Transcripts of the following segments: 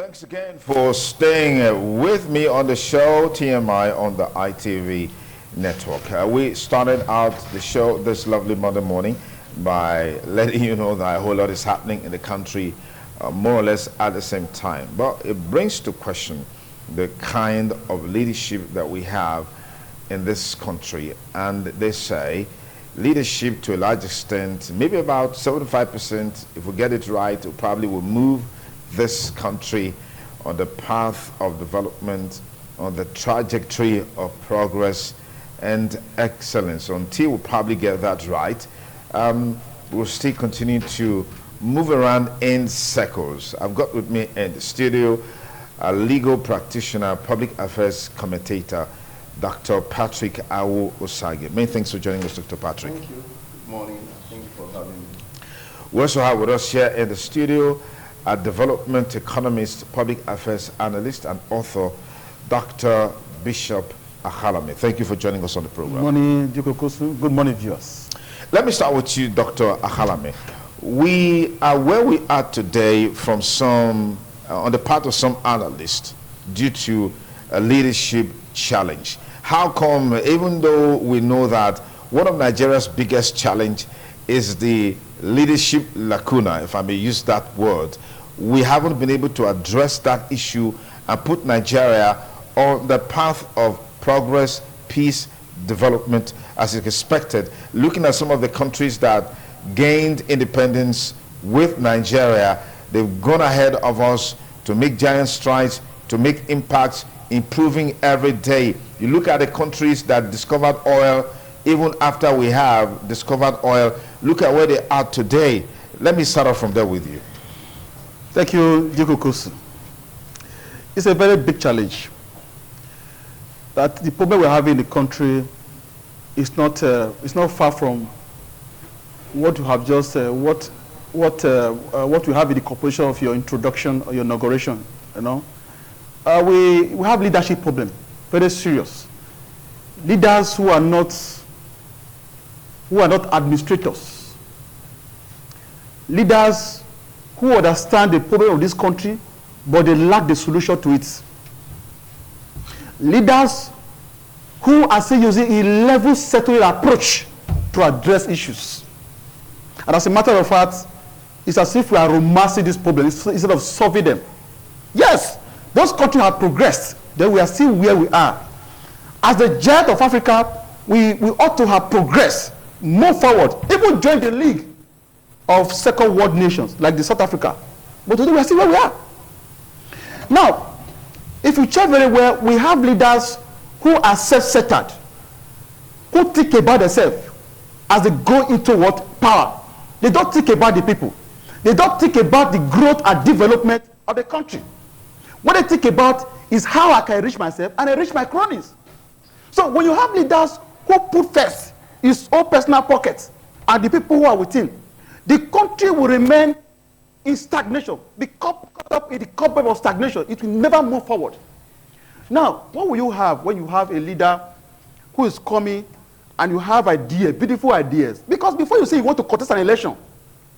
Thanks again for staying with me on the show, TMI on the ITV network. We started out the show this lovely Monday morning by letting you know that a whole lot is happening in the country more or less at the same time. But it brings to question the kind of leadership that we have in this country. And they say leadership to a large extent, maybe about 75%, if we get it right, we probably will move this country on the path of development, on the trajectory of progress and excellence. Until we probably get that right, we'll still continue to move around in circles. I've got with me in the studio a legal practitioner, public affairs commentator, Dr. Patrick Awu-Osage. Many thanks for joining us, Dr. Patrick. Thank you. Good morning. Thank you for having me. We also have with us here in the studio a development economist, public affairs analyst, and author, Dr. Bishop Akhalame. Thank you for joining us on the program. Good morning, Dukokosu. Good morning, viewers. Let me start with you, Dr. Akhalame. We are where we are today from some, on the part of some analysts, due to a leadership challenge. How come, even though we know that one of Nigeria's biggest challenge is the leadership lacuna, if I may use that word, we haven't been able to address that issue and put Nigeria on the path of progress, peace, development as is expected? Looking at some of the countries that gained independence with Nigeria, they've gone ahead of us to make giant strides, to make impacts, improving every day. You look at the countries that discovered oil, even after we have discovered oil, look at where they are today. Let me start off from there with you. Thank you, Dukokosu. It's a very big challenge. That the problem we're having in the country is not far from what you have just what you have in the composition of your introduction or your inauguration. You know, we have leadership problem, very serious. Leaders who are not administrators. Leaders who understand the problem of this country, but they lack the solution to it. Leaders who are still using a level settling approach to address issues. And as a matter of fact, it's as if we are romancing this problem instead of solving them. Yes, those countries have progressed, then we are still where we are. As the giant of Africa, we ought to have progressed, move forward, even join the league of second world nations like the South Africa. But today we are still where we are. Now, if you check very well, we have leaders who are self-centered, who think about themselves as they go into what? Power. They don't think about the people. They don't think about the growth and development of the country. What they think about is how I can enrich myself and enrich my cronies. So when you have leaders who put first his own personal pockets and the people who are within, the country will remain in stagnation, be caught up in the cobweb of stagnation. It will never move forward. Now, what will you have when you have a leader who is coming and you have ideas, beautiful ideas? Because before you say you want to contest an election,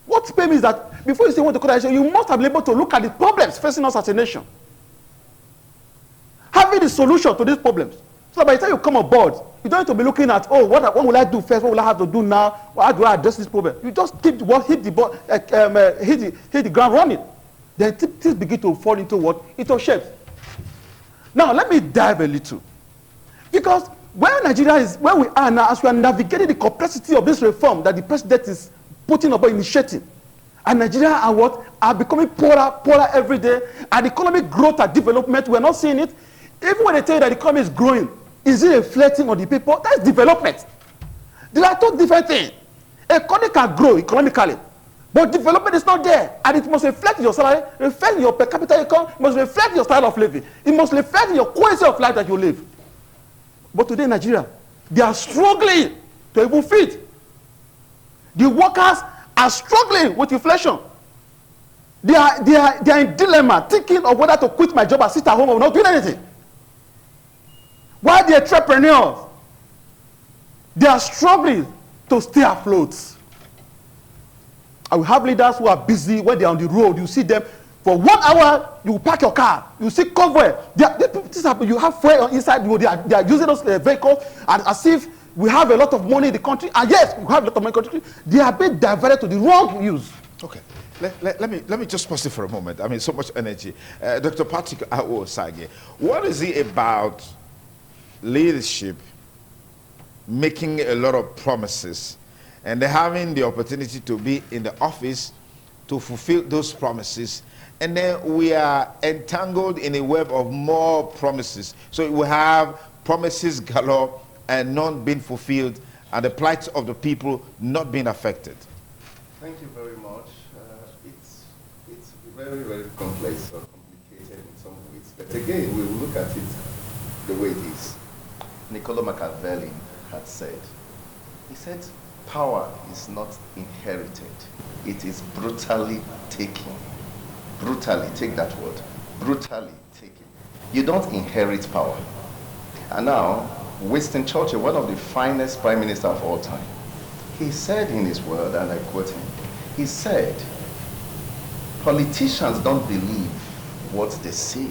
what pains is that before you say you want to contest an election, you must have been able to look at the problems facing us as a nation. Having the solution to these problems. So by the time you come on board, you don't need to be looking at, oh, what will I do first? What will I have to do now? How do I address this problem? You just keep the ball, hit the ground running. Then things begin to fall into what? Into shape. Now let me dive a little, because where Nigeria is, where we are now, as we are navigating the complexity of this reform that the president is putting up, initiating, and Nigeria are becoming poorer every day, and economic growth and development, we are not seeing it. Even when they tell you that the economy is growing, is it reflecting on the people? That's development. There are two different things. Economy can grow economically, but development is not there. And it must reflect your salary, reflect your per capita income, it must reflect your style of living. It must reflect your quality of life that you live. But today in Nigeria, they are struggling to even feed. The workers are struggling with inflation. They are in dilemma, thinking of whether to quit my job and sit at home or not doing anything. While the entrepreneurs, they are struggling to stay afloat. And we have leaders who are busy when they are on the road. You see them For 1 hour, you park your car. You see convoy. You have fuel inside. They are using those vehicles as if we have a lot of money in the country. And yes, we have a lot of money in the country. They are being diverted to the wrong use. Okay. Let me just pause it for a moment. I mean, so much energy. Dr. Patrick Awo-Sage, what is it about leadership making a lot of promises and having the opportunity to be in the office to fulfill those promises, and then we are entangled in a web of more promises? So we have promises galore and none being fulfilled, and the plight of the people not being affected. Thank you very much. It's very, very complex or complicated in some ways. But again, we will look at it the way it is. Niccolo Machiavelli had said, he said, power is not inherited. It is brutally taken. Brutally, take that word. Brutally taken. You don't inherit power. And now, Winston Churchill, one of the finest prime ministers of all time, he said in his word, and I quote him, he said, politicians don't believe what they say.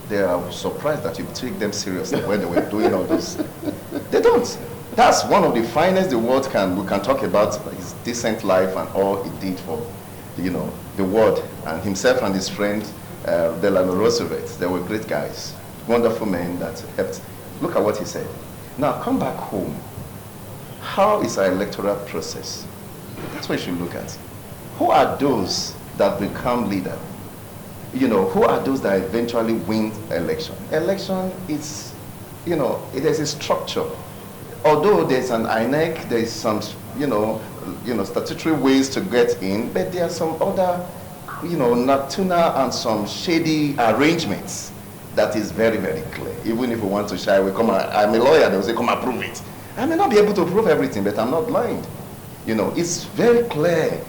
They are surprised that you take them seriously when they were doing all this. They don't. That's one of the finest the world we can talk about his decent life and all he did for, the world, and himself and his friend Delano Roosevelt. They were great guys, wonderful men that helped. Look at what he said. Now come back home. How is our electoral process? That's what you should look at. Who are those that become leader? Who are those that eventually win election? Election is, it is a structure. Although there's an INEC, there's some, statutory ways to get in, but there are some other, natuna and some shady arrangements that is very, very clear. Even if we want to shy away, I'm a lawyer, they will say, come and prove it. I may not be able to prove everything, but I'm not blind. It's very clear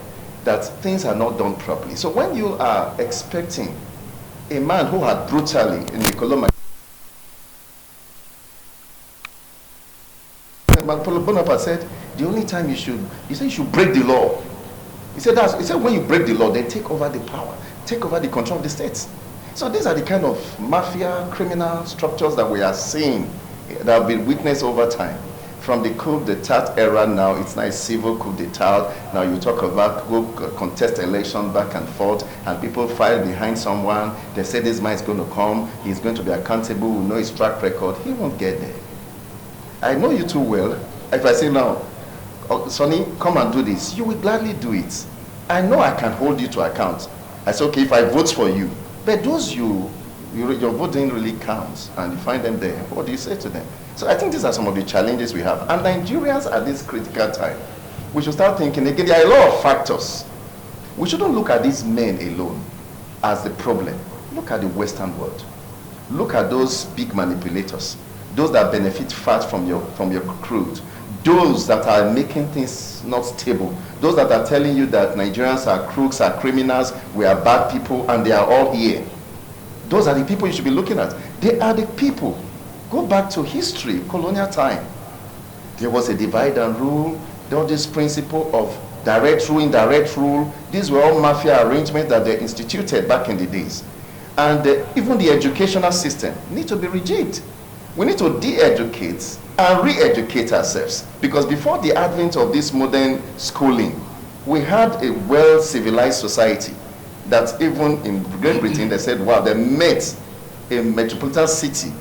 that things are not done properly. So when you are expecting a man who had brutally, Niccolo Bonaparte said, the only time he said you should break the law. He said when you break the law, then take over the power, take over the control of the states. So these are the kind of mafia, criminal structures that we are seeing that have been witnessed over time. From the coup d'etat era now, it's now a civil coup d'etat. Now you talk about contest election back and forth, and people file behind someone. They say this man is going to come, he's going to be accountable, we know his track record. He won't get there. I know you too well. If I say now, oh, Sonny, come and do this, you will gladly do it. I know I can hold you to account. I say, okay, if I vote for you, but those your vote didn't really count, and you find them there, what do you say to them? So I think these are some of the challenges we have. And Nigerians at this critical time, we should start thinking again, there are a lot of factors. We shouldn't look at these men alone as the problem. Look at the Western world. Look at those big manipulators, those that benefit fast from your crude, those that are making things not stable, those that are telling you that Nigerians are crooks, are criminals, we are bad people, and they are all here. Those are the people you should be looking at. They are the people. Go back to history, colonial time. There was a divide and rule. There was this principle of direct rule, indirect rule. These were all mafia arrangements that they instituted back in the days. And even the educational system needs to be rejigged. We need to de-educate and re-educate ourselves. Because before the advent of this modern schooling, we had a well-civilized society that even in Great Britain, they said, wow, they met a metropolitan city,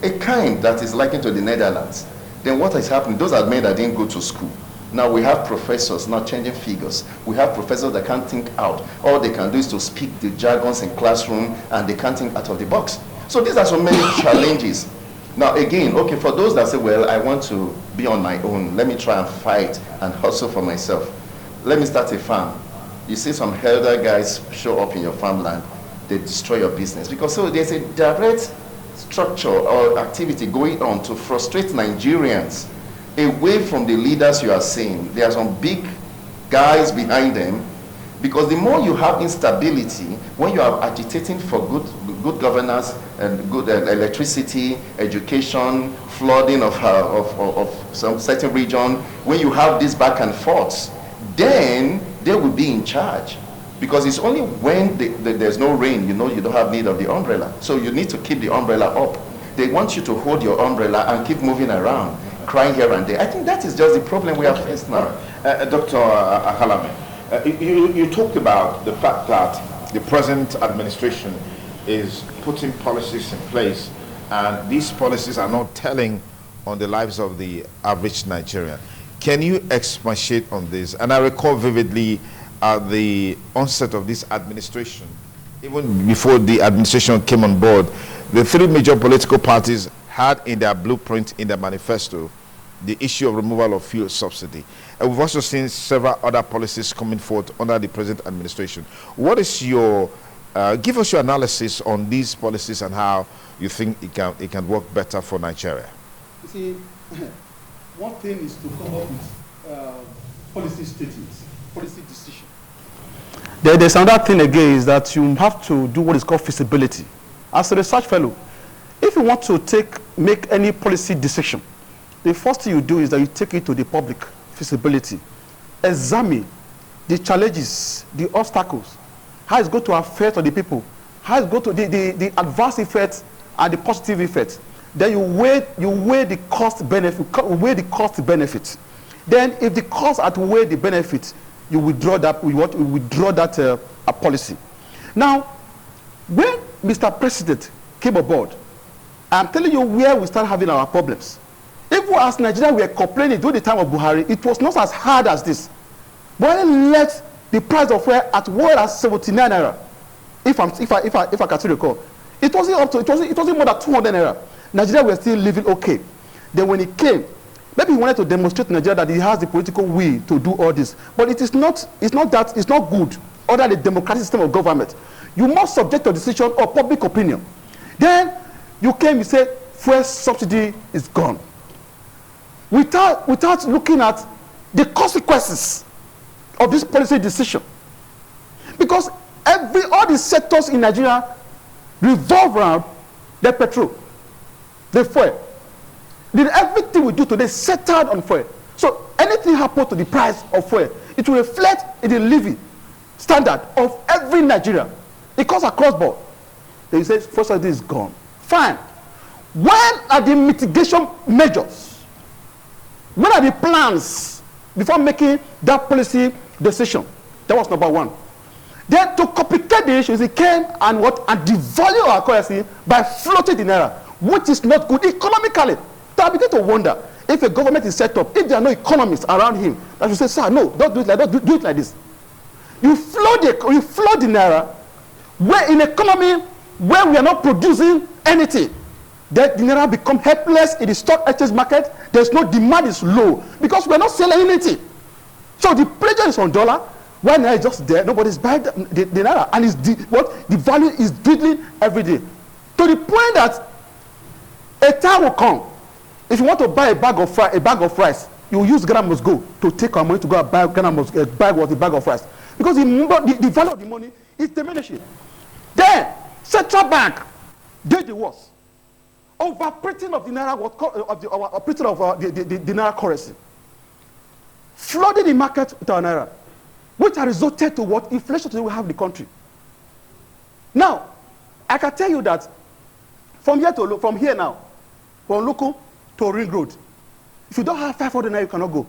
a kind that is likened to the Netherlands. Then what is happening? Those are men that didn't go to school. Now we have professors now changing figures. We have professors that can't think out. All they can do is to speak the jargons in classroom, and they can't think out of the box. So these are so many challenges. Now again, okay, for those that say, well, I want to be on my own, let me try and fight and hustle for myself. Let me start a farm. You see some elder guys show up in your farmland, they destroy your business. Because so there's a direct structure or activity going on to frustrate Nigerians away from the leaders you are seeing. There are some big guys behind them, because the more you have instability, when you are agitating for good governance and good electricity, education, flooding of some certain region, when you have this back and forth, then they will be in charge. Because it's only when there's no rain, you don't have need of the umbrella. So you need to keep the umbrella up. They want you to hold your umbrella and keep moving around, crying here and there. I think that is just the problem we have faced now. Dr. Akalame, you talked about the fact that the present administration is putting policies in place, and these policies are not telling on the lives of the average Nigerian. Can you expatiate on this? And I recall vividly at the onset of this administration, even before the administration came on board, the three major political parties had in their blueprint, in their manifesto, the issue of removal of fuel subsidy. And we've also seen several other policies coming forth under the present administration. What is your, give us your analysis on these policies and how you think it can work better for Nigeria? You see, one thing is to come up with policy statements, policy decision. There's another thing again is that you have to do what is called feasibility. As a research fellow, if you want to make any policy decision, the first thing you do is that you take it to the public, feasibility. Examine the challenges, the obstacles, how it's going to affect on the people, how it's going to the adverse effects and the positive effects. Then you weigh the cost benefit. Then if the cost outweigh the benefit, you withdraw that a policy. Now, when Mr. President came aboard, I'm telling you where we start having our problems. Even as Nigeria were complaining during the time of Buhari, it was not as hard as this. Buhari left the price of fuel at 179 naira. If I can still recall, it wasn't more than 200 naira. Nigeria were still living okay. Then when he came, maybe he wanted to demonstrate to Nigeria that he has the political will to do all this. But it's not good under the democratic system of government. You must subject your decision or public opinion. Then you came, you said, fuel subsidy is gone. Without looking at the consequences of this policy decision. Because all the sectors in Nigeria revolve around the petrol, the fuel. Everything we do today is centered on fuel. So anything happens to the price of fuel, it will reflect in the living standard of every Nigerian. It comes across board. Then you say fuel subsidy is gone. Fine. When are the mitigation measures? When are the plans before making that policy decision? That was number one. Then to complicate the issues, he came and devalue our currency by floating the naira, which is not good economically. So I begin to wonder if a government is set up, if there are no economists around him, that should say, sir, no, don't do it like that, do it like this. You float the naira, where in economy where we are not producing anything, then the naira become helpless in the stock exchange market. There's no demand, is low because we're not selling anything. So the pressure is on dollar. When naira is just there, nobody's buying the naira, and the value is dwindling every day, to the point that a time will come. If you want to buy a bag of rice, you use Ghana must go to take our money to go and buy Ghana must buy what the bag of rice, because the value of the money is diminishing. Then central bank did the worst. Overprinting of the naira, printing of the naira currency, flooding the market with our naira, which has resulted to what inflation today we have in the country. Now, I can tell you that from here now, from local to Ring Road, if you don't have 500 naira, you cannot go.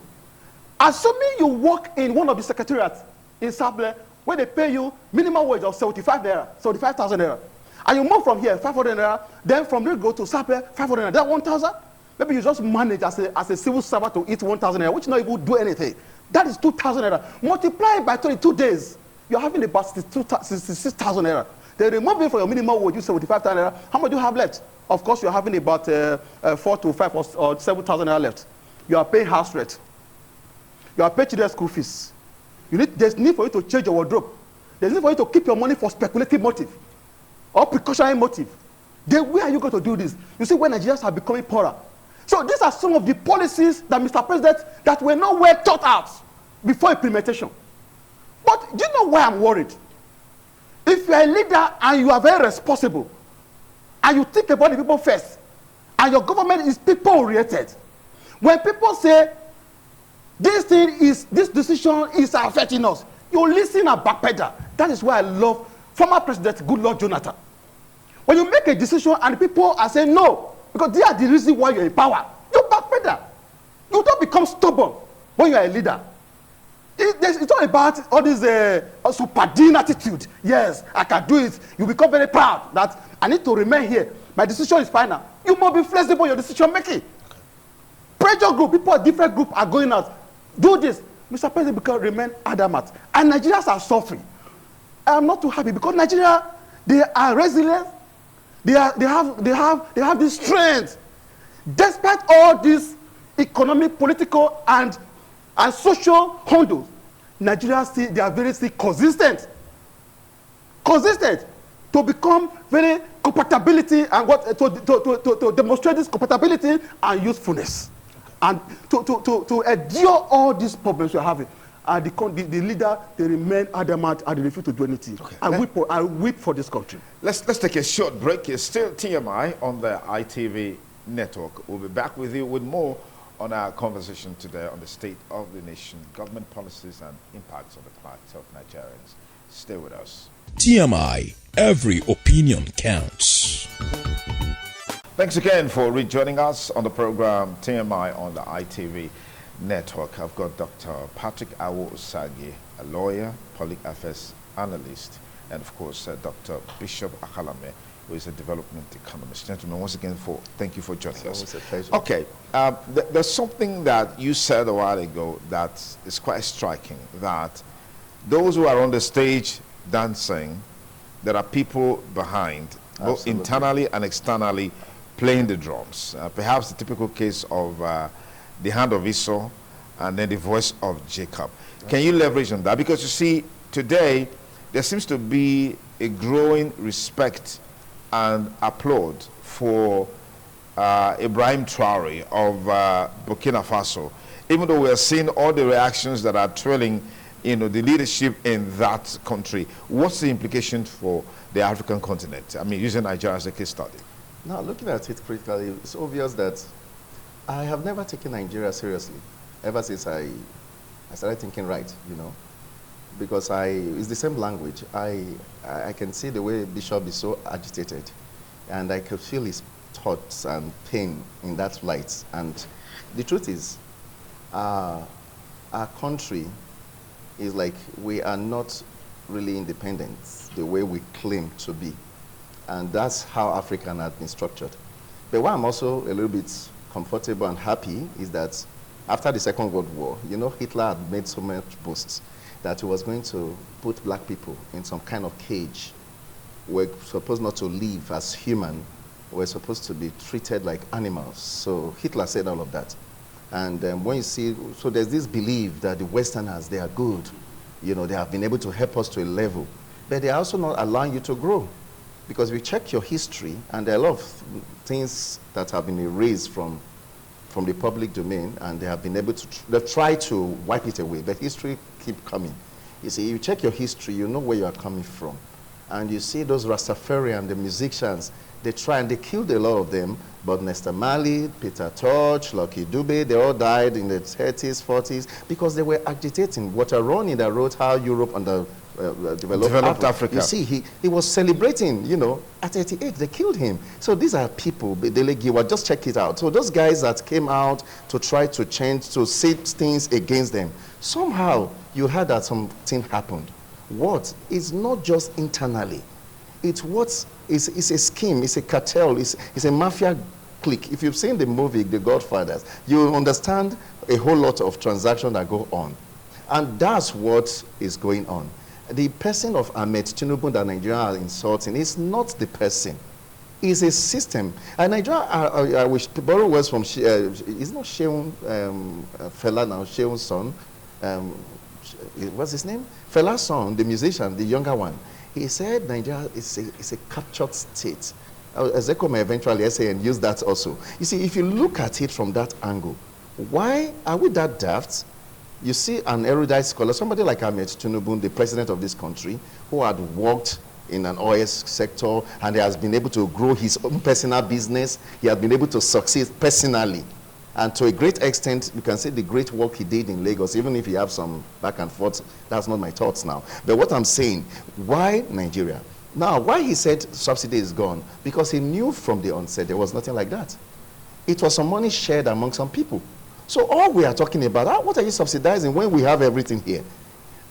Assuming you work in one of the secretariats in Sable, where they pay you minimum wage of 75,000 naira. And you move from here, 500 naira, then from there go to Sable, 500 naira, then 1,000. Maybe you just manage as a civil servant to eat 1,000 naira, which not even do anything. That is 2,000 naira. Multiply it by 22 days, you're having about 66,000 naira. They remove it for your minimum wage, you 75,000 naira. How much do you have left? Of course, you're having about 4 to 5 or 7,000 naira left. You are paying house rent. You are paying children's school fees. There's need for you to change your wardrobe. There's need for you to keep your money for speculative motive or precautionary motive. Then where are you going to do this? You see, when Nigerians are becoming poorer. So these are some of the policies that Mr. President that were not well thought out before implementation. But do you know why I'm worried? If you're a leader and you are very responsible, and you think about the people first, and your government is people-oriented, when people say this decision is affecting us, you listen and backpedal. That is why I love former President Goodluck Jonathan. When you make a decision and people are saying no, because they are the reason why you're in power, you backpedal. You don't become stubborn when you are a leader. It's not about all this super dean attitude. Yes, I can do it. You become very proud that I need to remain here. My decision is final. You must be flexible in your decision making. Pressure group, people of different group are going out. Do this. Mr. President, because remain adamant. And Nigerians are suffering. I am not too happy because Nigeria, they are resilient. They have this strength. Despite all this economic, political, and social handles, Nigeria they are very still consistent to become very compatibility and what to demonstrate this compatibility and usefulness, and to endure all these problems we are having. And the leader, they remain adamant and they refuse to do anything. Okay. I weep for this country. Let's take a short break. It's still TMI on the ITV network. We'll be back with you with more on our conversation today on the state of the nation, government policies and impacts on the plight of Nigerians. Stay with us. TMI, every opinion counts. Thanks again for rejoining us on the program TMI on the ITV network. I've got Dr. Patrick Awo-Osagi, a lawyer, public affairs analyst, and of course Dr. Bishop Akalame, who is a development economist. Gentlemen, once again, thank you for joining us. It's a pleasure. Okay, there's something that you said a while ago that is quite striking, that those who are on the stage dancing, there are people behind, both Absolutely. internally and externally, playing the drums. Perhaps the typical case of the hand of Esau and then the voice of Jacob. Can you leverage on that? Because you see, today, there seems to be a growing respect and applaud for Ibrahim Traore of Burkina Faso, even though we are seeing all the reactions that are trailing, the leadership in that country. What's the implication for the African continent? I mean, using Nigeria as a case study. Now, looking at it critically, it's obvious that I have never taken Nigeria seriously ever since I started thinking right, because it's the same language. I can see the way Bishop is so agitated, and I can feel his thoughts and pain in that light. And the truth is, our country is like we are not really independent the way we claim to be. And that's how Africa has been structured. But why I'm also a little bit comfortable and happy is that after the Second World War, Hitler had made so much boasts that he was going to put black people in some kind of cage. We're supposed not to live as human. We're supposed to be treated like animals. So Hitler said all of that. And when you see, so there's this belief that the Westerners, they are good. They have been able to help us to a level. But they're also not allowing you to grow. Because if you check your history, and there are a lot of things that have been erased from the public domain, and they have been able to, they've tried to wipe it away, but history keep coming. You see, you check your history, you know where you are coming from. And you see those Rastafarian, the musicians, they try and they killed a lot of them, but Nesta Marley, Peter Tosh, Lucky Dube, they all died in the 30s, 40s, because they were agitating. Walter Roney that wrote how Europe under developed Africa. You see, he was celebrating, at 88, they killed him. So these are people, just check it out. So those guys that came out to try to change, to say things against them, somehow you heard that something happened. What? It's not just internally. It's a scheme, it's a cartel, it's a mafia clique. If you've seen the movie, The Godfathers, you understand a whole lot of transactions that go on. And that's what is going on. The person of Ahmed Tinubu that Nigeria are insulting is not the person. It's a system. And Nigeria, I wish to borrow words from, it's not Sheun Fela now, Sheun's son. What's his name? Fela's son, the musician, the younger one. He said Nigeria is a captured state. Ezeko may eventually say and use that also. You see, if you look at it from that angle, why are we that daft? You see an erudite scholar, somebody like Ahmed Tinubu, the president of this country, who had worked in an oil sector and he has been able to grow his own personal business. He has been able to succeed personally. And to a great extent, you can say the great work he did in Lagos, even if you have some back and forth, that's not my thoughts now. But what I'm saying, why Nigeria? Now, why he said subsidy is gone? Because he knew from the onset there was nothing like that. It was some money shared among some people. So all we are talking about, what are you subsidizing when we have everything here?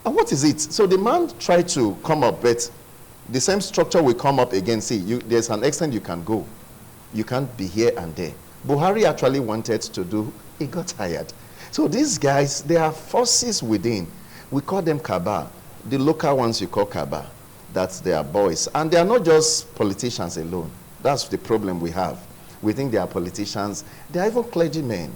And what is it? So the man tried to come up, but the same structure will come up again. See, there's an extent you can go. You can't be here and there. Buhari actually wanted to do, he got tired. So these guys, they are forces within. We call them cabal. The local ones you call cabal. That's their boys. And they are not just politicians alone. That's the problem we have. We think they are politicians. They are even clergymen,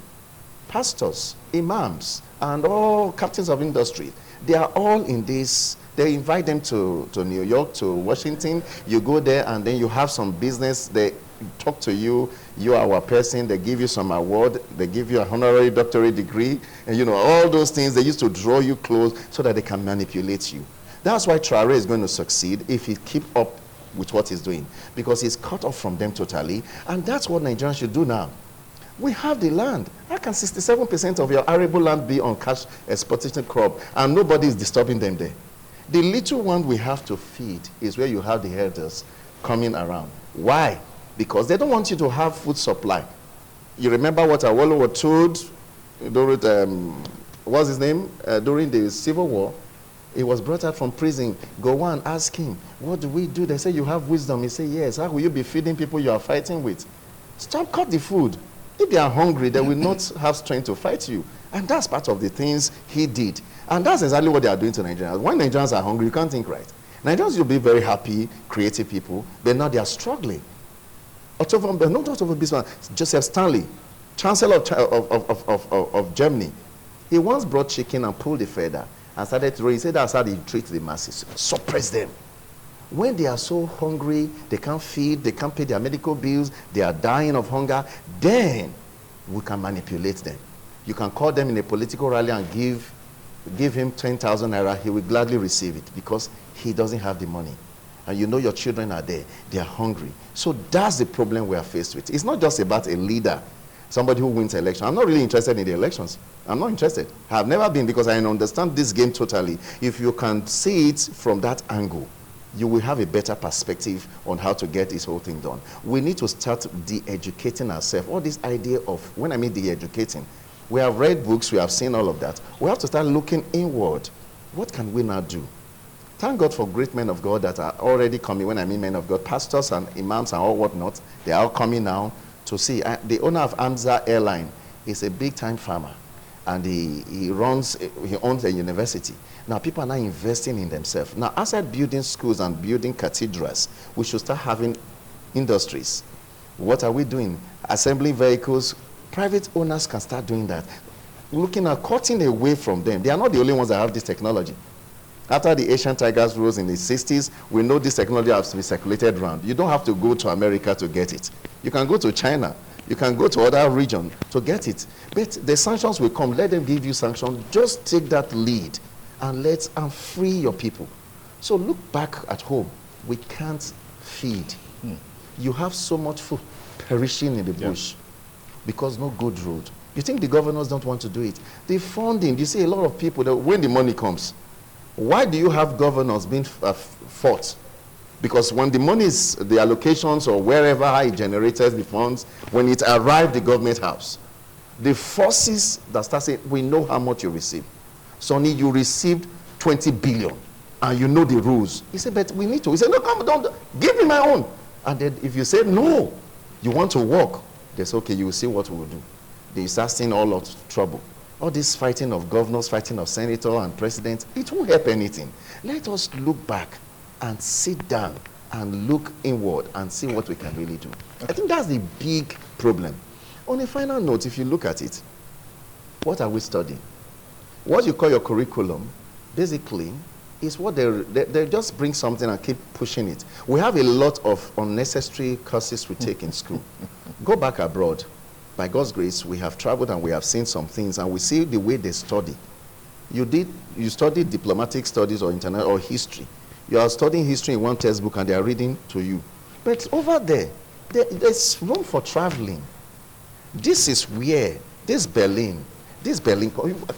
pastors, imams, and all captains of industry. They are all in this. They invite them to New York, to Washington. You go there and then you have some business. They talk to you. You are our person. They give you some award. They give you a honorary doctorate degree. And you know, all those things, they used to draw you close so that they can manipulate you. That's why Traore is going to succeed if he keep up with what he's doing, because he's cut off from them totally. And that's what Nigerians should do now. We have the land. How can 67% of your arable land be on cash exportation crop and nobody is disturbing them there? The little one we have to feed is where you have the herders coming around. Why? Because they don't want you to have food supply. You remember what Awolowo were told during, what's his name? During the Civil War. He was brought out from prison. Go on, ask him, what do we do? They say, you have wisdom. He said, yes. How will you be feeding people you are fighting with? Stop, cut the food. If they are hungry, they will not have strength to fight you. And that's part of the things he did. And that's exactly what they are doing to Nigerians. When Nigerians are hungry, you can't think right. Nigerians will be very happy, creative people, but now they are struggling. Not Otto Bismarck, Joseph Stanley, Chancellor of Germany. He once brought chicken and pulled the feather and started to, he said that's how they treat the masses, suppress them. When they are so hungry, they can't feed, they can't pay their medical bills, they are dying of hunger, then we can manipulate them. You can call them in a political rally and give him 10,000 naira, he will gladly receive it because he doesn't have the money. And you know your children are there, they are hungry. So that's the problem we are faced with. It's not just about a leader, somebody who wins election. I'm not really interested in the elections. I'm not interested. I have never been, because I understand this game totally. If you can see it from that angle, you will have a better perspective on how to get this whole thing done. We need to start de-educating ourselves. All this idea of, when I mean de-educating, we have read books, we have seen all of that. We have to start looking inward. What can we now do? Thank God for great men of God that are already coming. When I mean men of God, pastors and imams and all whatnot, they are all coming now to see. The owner of Amza Airline is a big-time farmer, and he owns a university. Now people are now investing in themselves. Now, outside building schools and building cathedrals, we should start having industries. What are we doing? Assembling vehicles. Private owners can start doing that. Looking at cutting away from them. They are not the only ones that have this technology. After the Asian tigers rose in the 60s, we know this technology has to be circulated around. You don't have to go to America to get it. You can go to China. You can go to other regions to get it. But the sanctions will come. Let them give you sanctions. Just take that lead and free your people. So look back at home. We can't feed. You have so much food perishing in the bush because no good road. You think the governors don't want to do it? The funding, you see a lot of people, that when the money comes, why do you have governors being fought? Because when the money is, the allocations or wherever it generated the funds, when it arrived the government house, the forces that start saying, we know how much you received. Sonny, you received 20 billion and you know the rules. He said, but we need to. He said, no, come, don't, give me my own. And then if you say, no, you want to work, they say, okay, you will see what we will do. They start seeing all of trouble. All this fighting of governors, fighting of senator and president, it won't help anything. Let us look back and sit down and look inward and see what we can really do. I think that's the big problem. On a final note, if you look at it, what are we studying? What you call your curriculum, basically, is what they just bring something and keep pushing it. We have a lot of unnecessary courses we take in school. Go back abroad. By God's grace, we have traveled and we have seen some things, and we see the way they study. You studied diplomatic studies or international or history. You are studying history in one textbook and they are reading to you. But over there's room for traveling. This is where This Berlin,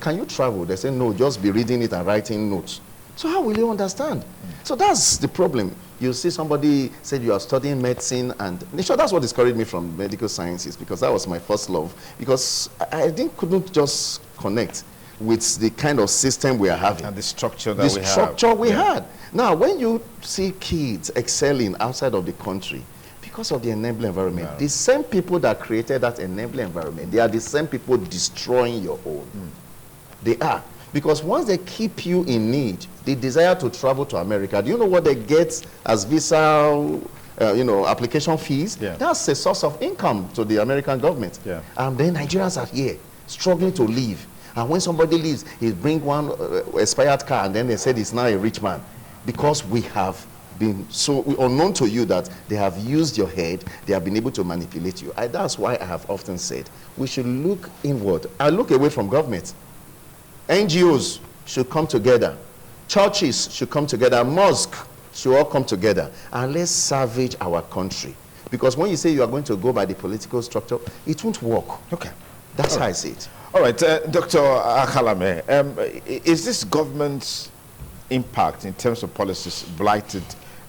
can you travel? They say, no, just be reading it and writing notes. So how will you understand? So that's the problem. You see somebody said you are studying medicine, and sure, that's what discouraged me from medical sciences, because that was my first love, because I couldn't just connect with the kind of system we are having. And the structure that we have. The structure we had. Now, when you see kids excelling outside of the country, because of the enabling environment, the same people that created that enabling environment, they are the same people destroying your own. They are. Because once they keep you in need, the desire to travel to America, do you know what they get as visa, application fees? Yeah. That's a source of income to the American government. Yeah. And then Nigerians are here, struggling to live. And when somebody leaves, he bring one expired car, and then they said he's now a rich man. Because we have been so unknown to you that they have used your head, they have been able to manipulate you. That's why I have often said, we should look inward and look away from government. NGOs should come together. Churches should come together. Mosques should all come together. And let's salvage our country. Because when you say you are going to go by the political structure, it won't work. Okay. That's how I see it. All right, Dr. Akalame, is this government's impact in terms of policies blighted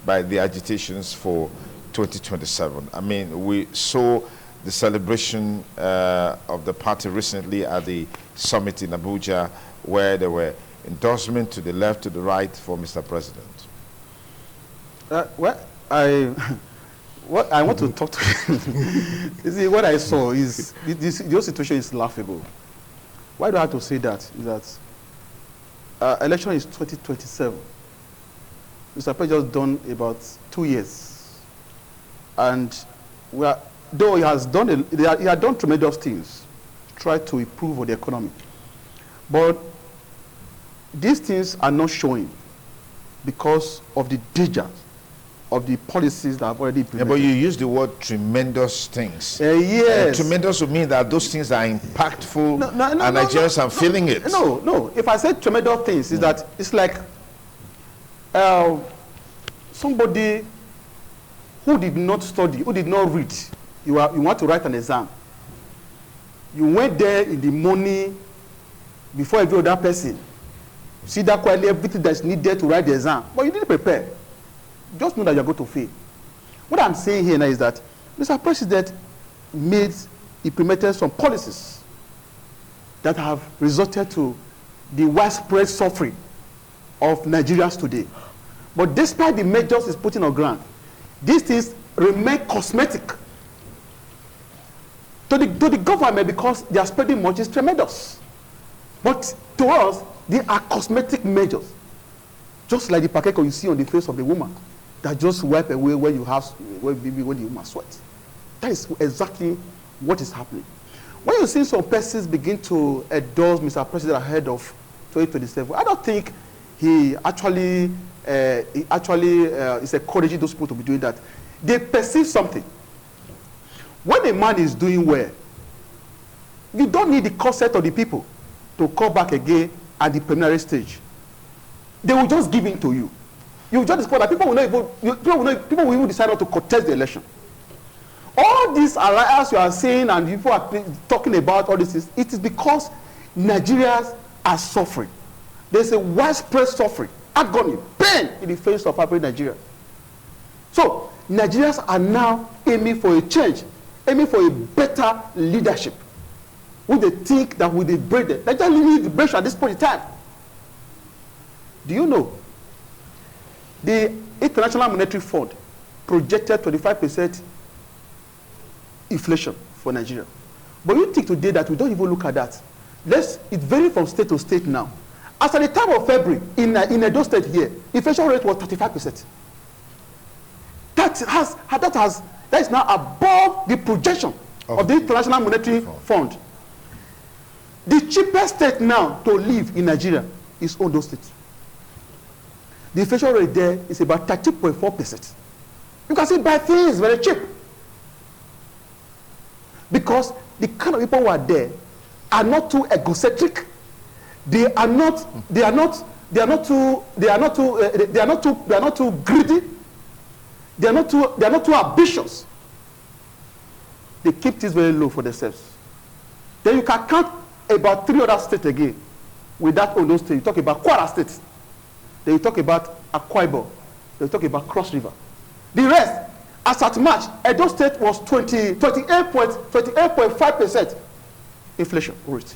by the agitations for 2027? I mean, we saw the celebration of the party recently at the summit in Abuja, where there were endorsements to the left, to the right for Mr. President. What I want to talk to you. You see, what I saw is your situation is laughable. Why do I have to say that? Is that election is 2027. Mr. President just done about 2 years, and though he has done he had done tremendous things, tried to improve the economy, but these things are not showing because of the dangers of the policies that have already implemented. Yeah, but you use the word tremendous things. Yes. Tremendous would mean that those things are impactful, and Nigerians are feeling it. No. If I say tremendous things, is that it's like somebody who did not study, who did not read. You want to write an exam. You went there in the morning before every other person. See that quietly, everything that's needed to write the exam, but you didn't prepare. Just know that you're going to fail. What I'm saying here now is that Mr. President implemented some policies that have resulted to the widespread suffering of Nigerians today. But despite the measures he's putting on ground, these things remain cosmetic. To the government, because they are spending much, is tremendous. But to us, they are cosmetic measures. Just like the pakeko you see on the face of the woman, that just wipe away when the woman sweats. That is exactly what is happening. When you see some persons begin to endorse Mr. President ahead of 2027, I don't think he actually is encouraging those people to be doing that. They perceive something. When a man is doing well, you don't need the consent of the people to come back again at the preliminary stage. They will just give in to you. You will just discover that people will even decide not to contest the election. All these alliances you are saying and people are talking about all this, it is because Nigerians are suffering. There's a widespread suffering, agony, pain in the face of average Nigeria. So Nigerians are now aiming for a change, aiming for a better leadership. When they think that with the break, they just need the break at this point in time. Do you know the International Monetary Fund projected 25% inflation for Nigeria? But you think today that we don't even look at that. It varies from state to state now. As at the time of February, in Edo State here, inflation rate was 35%. That is now above the projection of the International Monetary Fund. The cheapest state now to live in Nigeria is Ondo State. The inflation rate there is about 30.4%. You can see buy things very cheap. Because the kind of people who are there are not too egocentric. They are not too greedy. They are not too ambitious. They keep things very low for themselves. Then you can count about 3 other states again. With that Ondo state, you talk about Kwara State. Then you talk about Akwa Ibom. Then you talk about Cross River. The rest, as at March, Edo State was 28.5% inflation rate.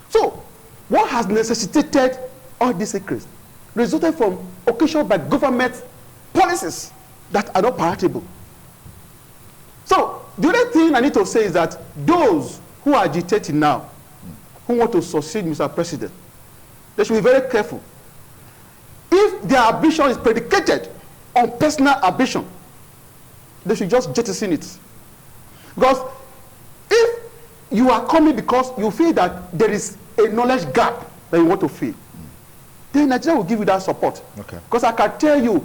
So, what has necessitated all this increase resulted from occasioned by government policies that are not palatable. So, the other thing I need to say is that those who are agitating now, who want to succeed Mr. President, they should be very careful. If their ambition is predicated on personal ambition, they should just jettison it. Because if you are coming because you feel that there is a knowledge gap that you want to fill, then Nigeria will give you that support. Okay. Because I can tell you,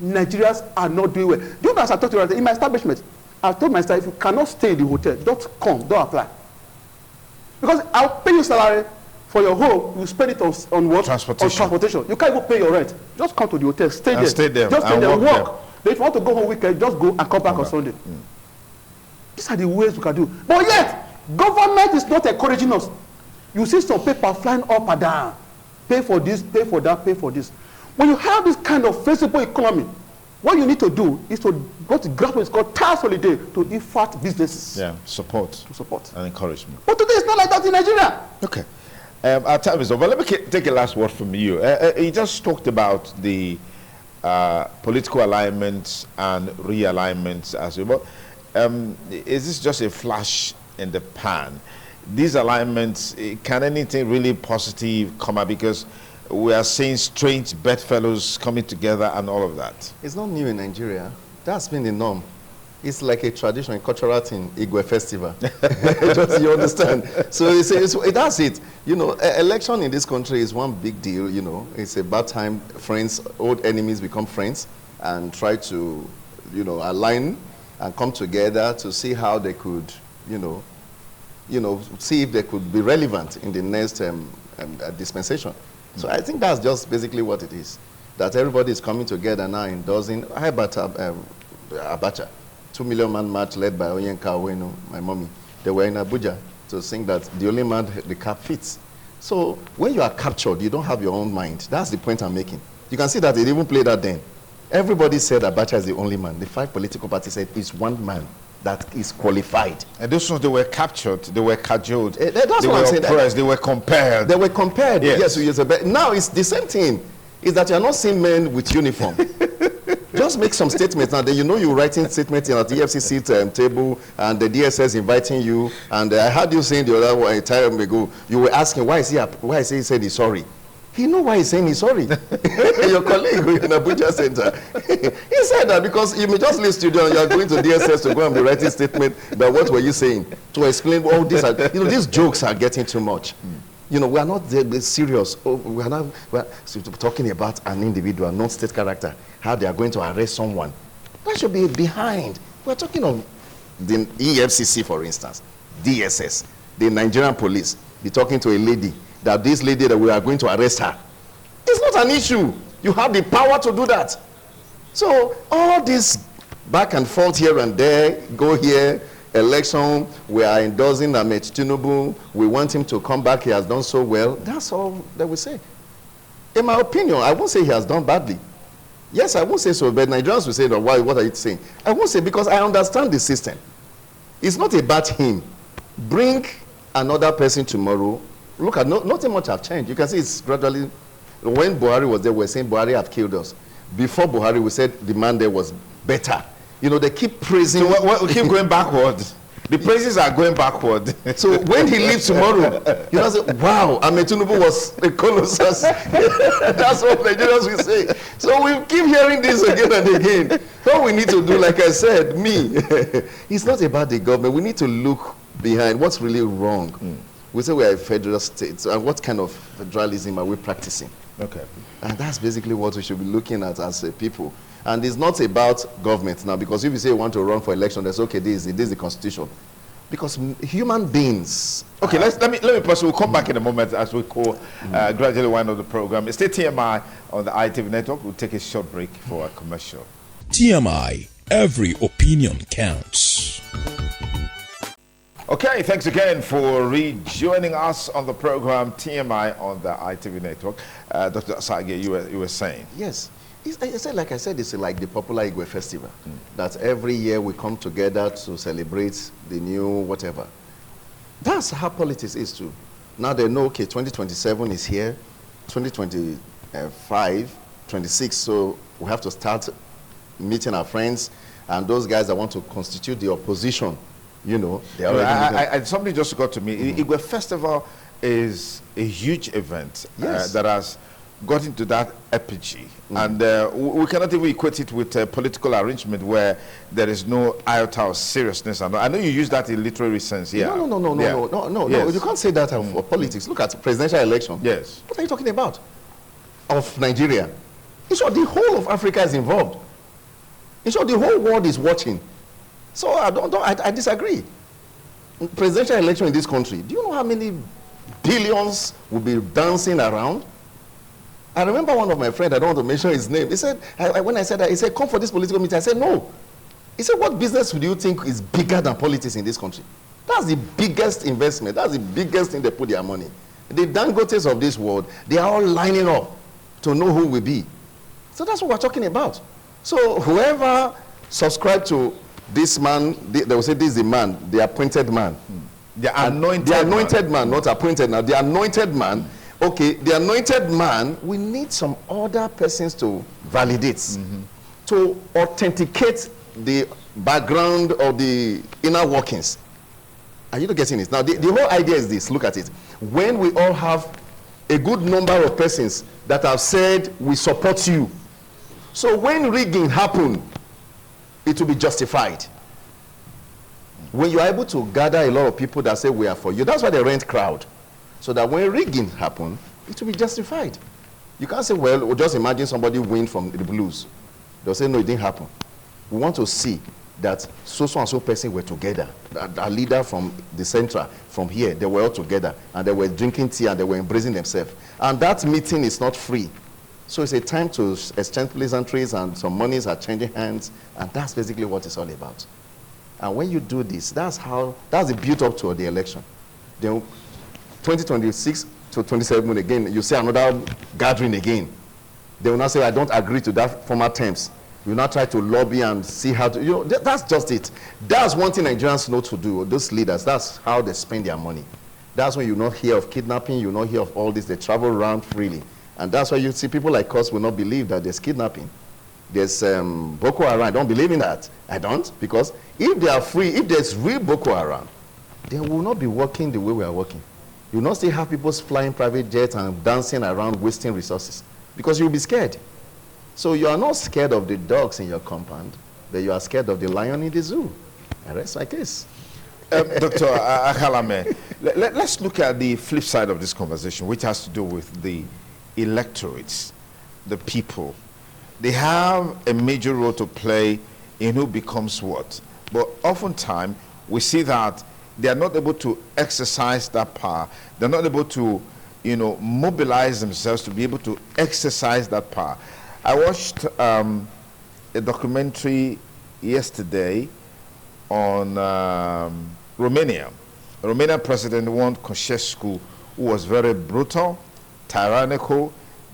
Nigerians are not doing well. Do you know, as I talked to you in my establishment, I told my staff, if you cannot stay in the hotel, don't come, don't apply. Because I'll pay you salary for your home, you spend it on what? Transportation. On transportation. You can't even pay your rent. Just come to the hotel, stay there. Stay there. Just stay And there, work work. there. Then if you want to go home weekend, just go and come back on Sunday. These are the ways we can do. But yet, government is not encouraging us. You see some paper flying up and down. Pay for this, pay for that, pay for this. When you have this kind of flexible economy, what you need to do is to go to grasp what is called tax holiday to effort businesses. Yeah, support. To support. And encouragement. But today it's not like that in Nigeria. Okay. Our time is over. Let me take a last word from you. You just talked about the political alignments and realignments as well. Is this just a flash in the pan? These alignments, can anything really positive come out? Because we are seeing strange bedfellows coming together and all of that. It's not new in Nigeria. That's been the norm. It's like a traditional cultural thing, Igwe festival. Just, you understand? So that's it. You know, election in this country is one big deal, you know. It's about time friends, old enemies become friends and try to, you know, align and come together to see how they could, see if they could be relevant in the next dispensation. So I think that's just basically what it is. That everybody is coming together now endorsing. How about Abacha? 2 million man march led by Onyenka Owenu, my mommy. They were in Abuja to sing that the only man the cap fits. So when you are captured, you don't have your own mind. That's the point I'm making. You can see that they even played that then. Everybody said Abacha is the only man. The 5 political parties said it's one man that is qualified. And those ones, they were captured, they were cajoled, that's they what were I'm saying. oppressed, they were compared. They were compared, yes. Yes. But now it's the same thing. Is that you're not seeing men with uniform. Just make some statements now. Then you know you're writing statements at the EFCC table and the DSS inviting you. And I heard you saying the other time ago, you were asking why is he said he's sorry. He know why he's saying he's sorry. Your colleague in Abuja Center, he said that because you may just leave studio and you are going to DSS to go and be writing statement about what were you saying to explain all this. These jokes are getting too much. You know, we are not serious. We are talking about an individual, not state character, how they are going to arrest someone. That should be behind. We are talking of the EFCC, for instance, DSS, the Nigerian police, be talking to a lady, that this lady that we are going to arrest her. It's not an issue. You have the power to do that. So all this back and forth here and there, go here, election, we are endorsing Ahmed Tinubu, we want him to come back, he has done so well. That's all that we say. In my opinion, I won't say he has done badly. Yes, I won't say so, but Nigerians will say, no, why, what are you saying? I won't say because I understand the system. It's not about him. Bring another person tomorrow. Look at, nothing much have changed. You can see it's gradually, when Buhari was there, we were saying Buhari have killed us. Before Buhari, we said the man there was better. You know, they keep praising. So we keep going backward. The praises are going backward. So when he leaves tomorrow, you know, say, wow, Ahmed Tinubu was a colossus. That's what Nigerians will say. So we keep hearing this again and again. What we need to do, like I said, it's not about the government. We need to look behind what's really wrong. We say we are a federal state, and what kind of federalism are we practicing? Okay. And that's basically what we should be looking at as a people. And it's not about government now, because if you say you want to run for election, that's okay, this is the constitution. Because human beings. Okay, let me pause. We'll come back in a moment as we gradually wind up the program. Stay TMI on the ITV network. We'll take a short break for a commercial. TMI, every opinion counts. Okay, thanks again for rejoining us on the program TMI on the ITV network. Dr. Asage, you were saying. Yes. Like I said, it's like the popular Igwe festival. That every year we come together to celebrate the new whatever. That's how politics is too. Now they know, okay, 2027 is here, 2025, 26, so we have to start meeting our friends and those guys that want to constitute the opposition. You know, they already something just got to me. Igwe Festival is a huge event that has got into that epitome, and we cannot even equate it with a political arrangement where there is no iota of seriousness. And I know you use that in literary sense. Yeah. No. You can't say that for politics. Look at presidential election. Yes. What are you talking about? Of Nigeria. In short, the whole of Africa is involved. In short, the whole world is watching. So I disagree. Presidential election in this country, do you know how many billions will be dancing around? I remember one of my friends, I don't want to mention his name, he said, when I said that, he said, come for this political meeting. I said, no. He said, what business do you think is bigger than politics in this country? That's the biggest investment. That's the biggest thing they put their money. The Dangotes of this world, they are all lining up to know who will be. So that's what we're talking about. So whoever subscribed to this man, they will say this is the man, the appointed man. The anointed man, not appointed now. The anointed man, okay, the anointed man, we need some other persons to validate, to authenticate the background of the inner workings. Are you not getting it? Now, the whole idea is this, look at it. When we all have a good number of persons that have said, we support you. So when rigging happens, it will be justified. When you are able to gather a lot of people that say we are for you, that's why they rent crowd. So that when rigging happens, it will be justified. You can't say, well, just imagine somebody win from the blues. They'll say, no, it didn't happen. We want to see that so and so person were together. A leader from the central, from here, they were all together. And they were drinking tea and they were embracing themselves. And that meeting is not free. So it's a time to exchange pleasantries and some monies are changing hands. And that's basically what it's all about. And when you do this, that's the build up to the election. Then 2026 to 27 again, you see another gathering again. They will not say, I don't agree to that former terms. You will not try to lobby and see how to, you know, that's just it. That's one thing Nigerians know to do, those leaders, that's how they spend their money. That's when you not hear of kidnapping, you not hear of all this, they travel around freely. And that's why you see people like us will not believe that there's kidnapping. There's Boko Haram, I don't believe in that. I don't, because if they are free, if there's real Boko Haram, they will not be working the way we are working. You will not still have people flying private jets and dancing around wasting resources, because you'll be scared. So you are not scared of the dogs in your compound, but you are scared of the lion in the zoo. And that's my case. Dr. Akalame, let's look at the flip side of this conversation, which has to do with the electorates, the people. They have a major role to play in who becomes what. But oftentimes, we see that they are not able to exercise that power. They're not able to, you know, mobilize themselves to be able to exercise that power. I watched a documentary yesterday on Romania. The Romanian president won Ceausescu, who was very brutal, tyrannical,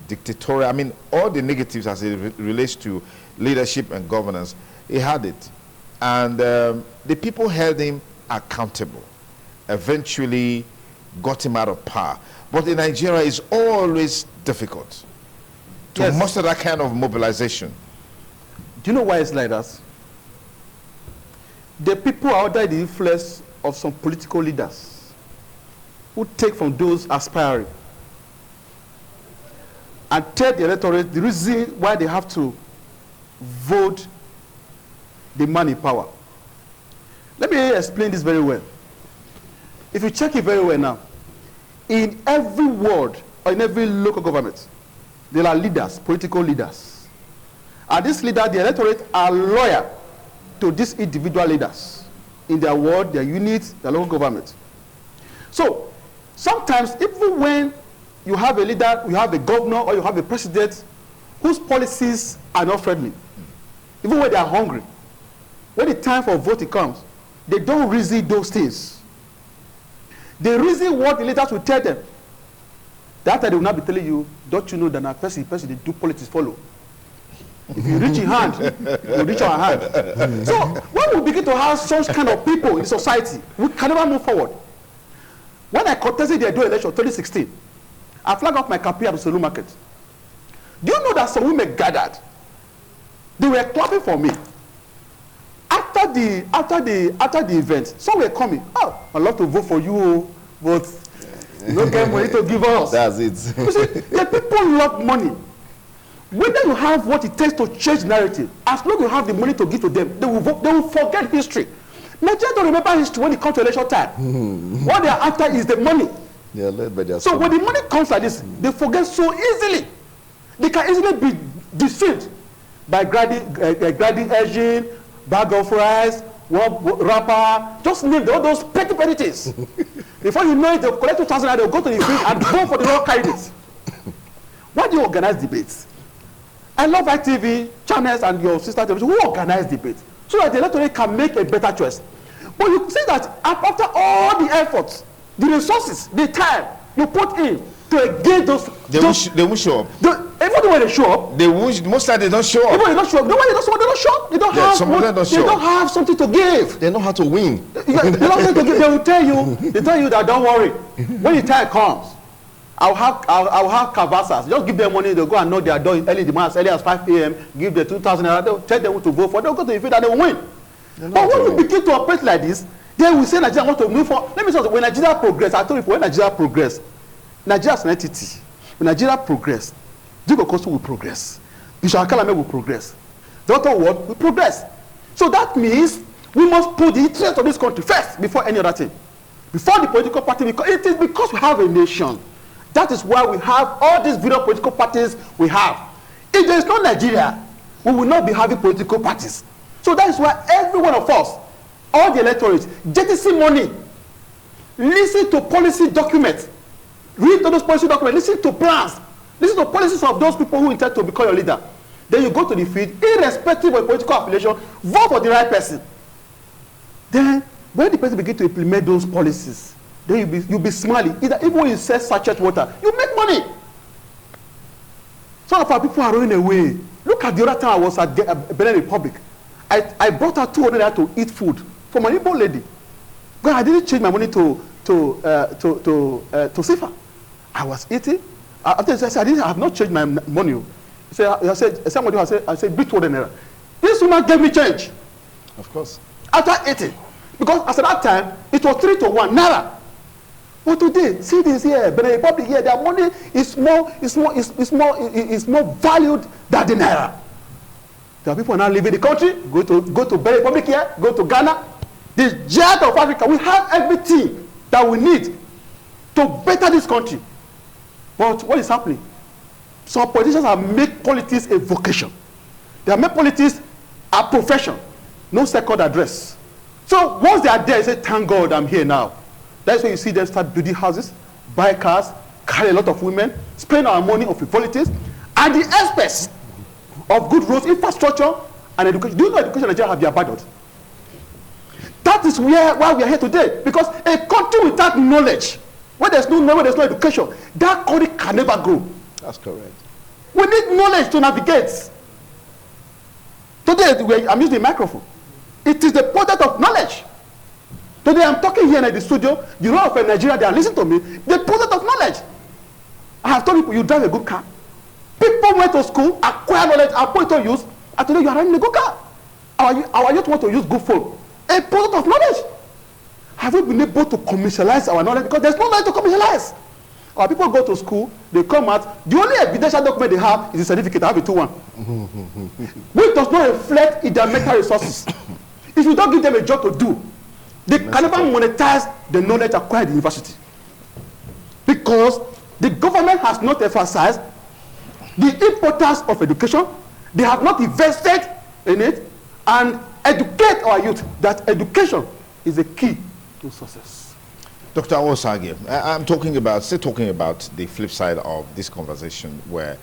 dictatorial. I mean, all the negatives as it relates to leadership and governance, he had it. And the people held him accountable, eventually got him out of power. But in Nigeria, it's always difficult to muster that kind of mobilization. Do you know why it's like that? The people are under the influence of some political leaders who take from those aspiring and tell the electorate the reason why they have to vote the man in power. Let me explain this very well. If you check it very well now, in every ward or in every local government, there are leaders, political leaders. And these leaders, the electorate, are loyal to these individual leaders in their ward, their units, their local government. So sometimes, even when you have a leader, you have a governor, or you have a president whose policies are not friendly, even when they are hungry, when the time for voting comes, they don't reason those things. They reason what the leaders will tell them. That time they will not be telling you, don't you know that a person they do politics follow. If you reach your hand, you reach our hand. So when we begin to have such kind of people in society, we can never move forward. When I contested the Edo election 2016, I flagged off my campaign at the Selu Market. Do you know that some women gathered? They were clapping for me. After the event, some were coming. Oh, I'd love to vote for you, but you don't get money to give us. That's it. You see, the people love money. Whether you have what it takes to change the narrative, as long as you have the money to give to them, they will vote, they will forget history. Nigerians don't remember history when it comes to election time. What they are after is the money. They are led by their so when the money comes like this, they forget so easily. They can easily be deceived by grading engine, bag of rice, wrapper, just name all those petty things. Before you know it, they'll collect 2,000 and they'll go to the field and vote for the wrong candidates. Why do you organize debates? I love ITV channels and your sister television who organize debates so that the electorate can make a better choice. But you see that after all the efforts, the resources, the time you put in to engage those... They won't show up. Even when they show up... They won't, most times they don't show up. Even when they don't show up, they don't show up. They don't have... Some of them don't show up. They don't have something to give. They know how to win. They don't have something to give. They will tell you that don't worry. When the time comes, I'll have canvassers. Just give them money, they'll go and knock their door early in the morning, as early as 5 a.m., give them 2,000, they'll tell them who to vote for. They'll go to the field and they'll win. But when we begin to operate like this, then we say Nigeria want to move forward. Let me say something. When Nigeria progress, I told you, when Nigeria progress, Nigeria is an entity. When Nigeria progress, Jigo Kosu will progress. Bishop Akalame will progress. The other world will progress. So that means we must put the interest of this country first before any other thing. Before the political party, because it is because we have a nation. That is why we have all these various political parties we have. If there is no Nigeria, we will not be having political parties. So that is why every one of us, all the electorates, jettison money, listen to policy documents, read those policy documents, listen to plans, listen to policies of those people who intend to become your leader. Then you go to the field, irrespective of political affiliation, vote for the right person. Then, when the person begins to implement those policies, then you'll be smiling. Even when you sell sachet water, you make money. Some of our people are running away. Look at the other time I was at Benin Republic. I brought her 200 naira to eat food for my Igbo lady. God, I didn't change my money to Sifa. I was eating. After I said, I have not changed my money. I said, bit 200 naira. This woman gave me change. Of course. After eating. Because at that time, it was 3 to 1 naira. But today, see this here, Benin Republic here, their money is more valued than the naira. There are people now leaving the country, go to Benin Republic here, go to Ghana. This jet of Africa, we have everything that we need to better this country. But what is happening? Some politicians have made politics a vocation. They have made politics a profession. No second address. So once they are there, they say, thank God I'm here now. That's when you see them start building houses, buy cars, carry a lot of women, spend our money on frivolities, and the expense of good roads, infrastructure, and education. Do you know education in Nigeria have been abandoned? That is why we are here today. Because a country without knowledge, where there's no knowledge, there's no education, that country can never grow. That's correct. We need knowledge to navigate. Today, I'm using the microphone. It is the product of knowledge. Today, I'm talking here in the studio. You know of Nigeria, they are listening to me. The product of knowledge. I have told people, you drive a good car. People went to school, acquire knowledge, and put it to use, and today you are running a good car. Our youth want to use good phone. A product of knowledge. Have we been able to commercialize our knowledge? Because there's no knowledge to commercialize. Our people go to school, they come out, the only evidential document they have is a certificate. I have a 2-1. Which does not reflect in their mental resources. If you don't give them a job to do, they can never monetize the knowledge acquired in the university. Because the government has not emphasized the importance of education. They have not invested in it and educate our youth that education is the key to success. Dr. Awosage, I'm still talking about the flip side of this conversation where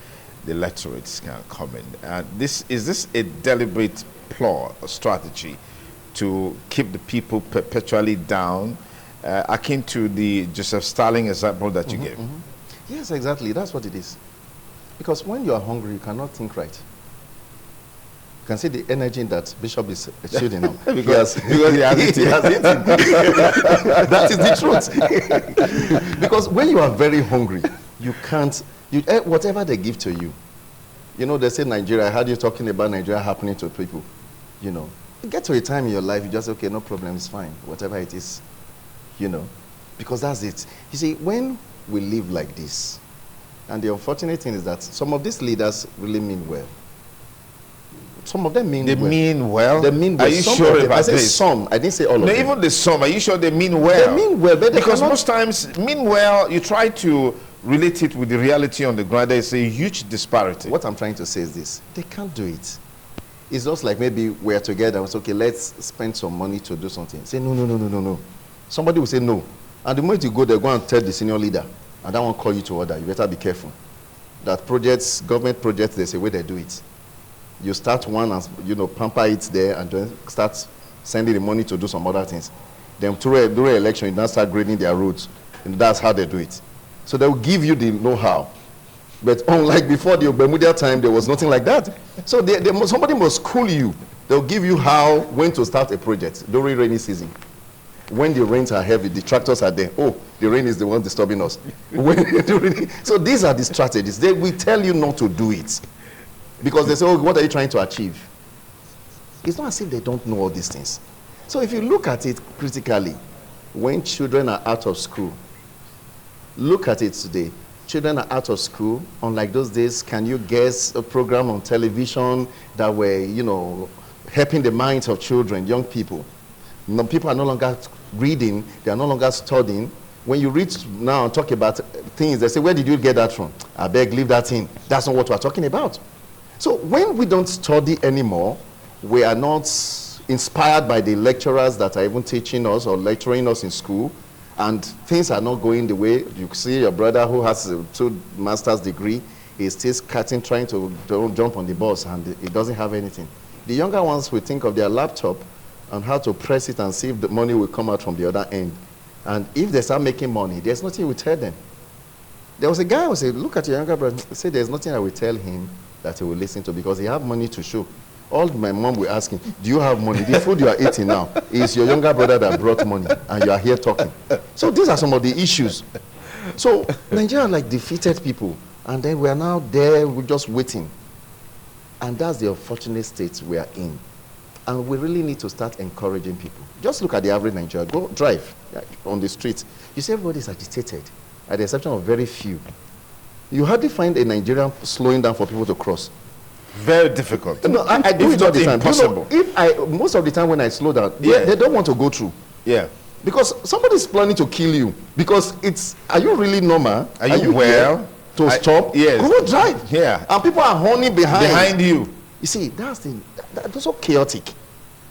the electorates can come in. Is this a deliberate plot or strategy to keep the people perpetually down akin to the Joseph Stalin example that you gave. Yes, exactly. That's what it is. Because when you are hungry, you cannot think right. You can see the energy that Bishop is shooting now. because he has eaten. He has eaten. That is the truth. Because when you are very hungry, you can't, whatever they give to you. You know, they say Nigeria, I heard you talking about Nigeria happening to people. You know, you get to a time in your life, you just say, okay, no problem, it's fine. Whatever it is, you know, because that's it. You see, when we live like this, and the unfortunate thing is that some of these leaders really mean well. Some of them mean well. They mean well? They mean well. Are you Some sure of them, about I said this? some. I didn't say all of No, them. even the some. Are you sure they mean well? They mean well, but because most times, mean well, you try to relate it with the reality on the ground. There is a huge disparity. What I'm trying to say is this. They can't do it. It's just like maybe we're together and it's okay, let's spend some money to do something. Say, no, no, no, no, no, no. Somebody will say no. And the moment you go there, go and tell the senior leader, and that one call you to order. You better be careful. That projects, government projects, there's a way they do it. You start one and, you know, pamper it there and then start sending the money to do some other things. Then during the election, you now start grading their roads. And that's how they do it. So they will give you the know-how. But unlike before the Bermuda time, there was nothing like that. So somebody must school you. They'll give you when to start a project during rainy season. When the rains are heavy, the tractors are there. Oh, the rain is the one disturbing us. So these are the strategies. They will tell you not to do it. Because they say, oh, what are you trying to achieve? It's not as if they don't know all these things. So if you look at it critically, when children are out of school, look at it today. Children are out of school. Unlike those days, can you guess a program on television that were, you know, helping the minds of children, young people? No, people are no longer reading. They are no longer studying. When you read now and talk about things, they say, where did you get that from? I beg, leave that in. That's not what we're talking about. So when we don't study anymore, we are not inspired by the lecturers that are even teaching us or lecturing us in school, and things are not going the way. You see your brother who has a 2 master's degree, is still trying to jump on the bus, and he doesn't have anything. The younger ones will think of their laptop and how to press it and see if the money will come out from the other end. And if they start making money, there's nothing we tell them. There was a guy who said, look at your younger brother. He said, there's nothing I will tell him that he will listen to because he have money to show. All my mom will ask him, do you have money? The food you are eating now is your younger brother that brought money, and you are here talking. So these are some of the issues. So Nigeria are like defeated people, and then we are now there, we're just waiting. And that's the unfortunate state we are in. And we really need to start encouraging people. Just look at the average Nigerian. Go drive on the street. You see everybody is agitated, at the exception of very few. You hardly find a Nigerian slowing down for people to cross. Very difficult. No, I do it all the time. Impossible. You know, most of the time when I slow down, they don't want to go through. Yeah. Because somebody is planning to kill you. Because are you really normal? Are you well? To stop? Yes. Go drive. Yeah. And people are honing behind you. You see, that's so chaotic